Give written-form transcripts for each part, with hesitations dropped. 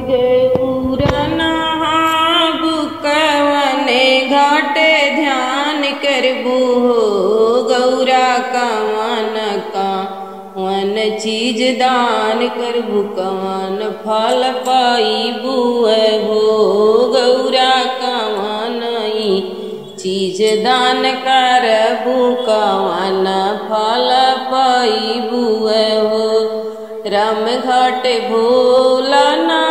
गे पुराना बुकवने घाटे ध्यान करबू हो गौरा कवन का वन चीज दान करबू कवन फल पाईबू हो गौरा कवन चीज दान करबू कवन फल पाईबू हो राम घाट भोला ना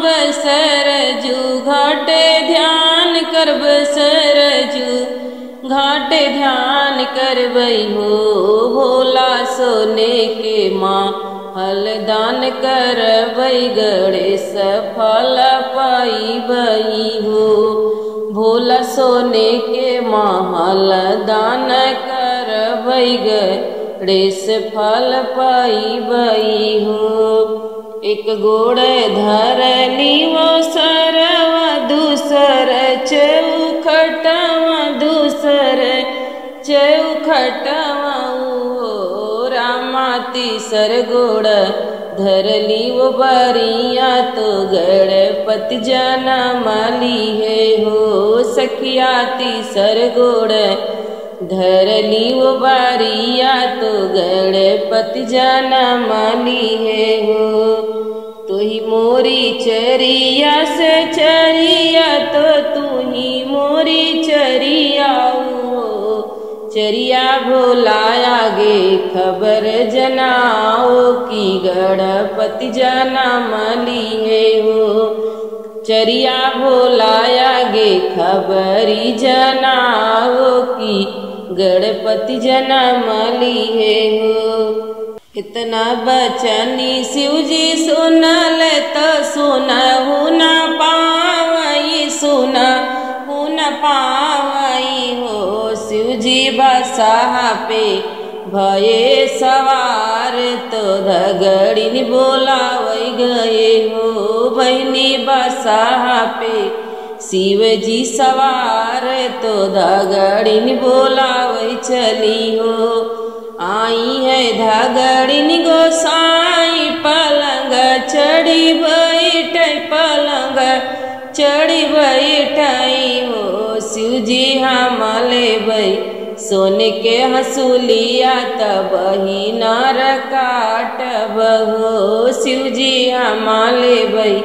बसरजू घाटे ध्यान कर बसरजू घाटे ध्यान करबई हो भोला सोने के माँ फल दान करबई गणेश फल पाईबई हो भोला सोने के माँ फल दान करबई गणेश फल पाईबई हो एक गोड़ धरली वो सरवा दूसर चौखटवा दूसर चौखटवा रामा तीसर गोड़ धरली वो बारिया तो गणपति जनम ली है हो सखिया तीसर गोड़ धरली वो बारिया तो गणपति जनम ली है हो तू ही मोरी चरिया से चरिया तो तू ही मोरी चरिया हो चरिया भोलाया गे खबर जनाओ की गणपति जनम ली है हो चरिया भोलाया गे खबरी जनाओ की गणपति जनम ली है हो इतना बचनी शिवजी सुनल तो सुनहु न पावई सुनहु न पावई हो शिवजी बसाह पे भये सवार तो धगड़िन बोलावई गए हो बहनी बसाह पे शिवजी सवार तो धगड़िन बोलावई चली हो आई है धगड़िन गोसाई पलंग चढ़ी बैठ पलंग चढ़ी बैठाई हो शिवजी हमले बई सोने के हंसुलिया तब ही नार काटब हो शिवजी हमले बई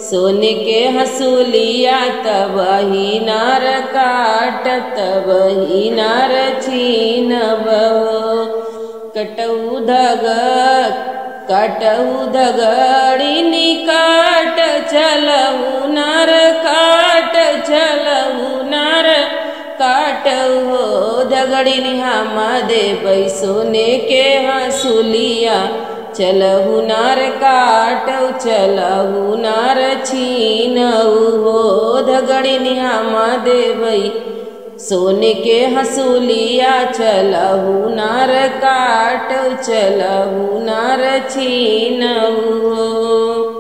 सोने के हंसुलिया तब ही नार काट तब ही नार छीनब कटऊ धगड़िनी काट चलऊ नार काट चलऊ नार काट हो धगड़िनी हम देबई सोने के हंसुलिया चलहु नार काटऊ चलहु नार छीनऊ हो धगड़िनी हम देबई सोने के हंसुलिया चलहु नार काटऊ चलहु नार छीनऊ हो।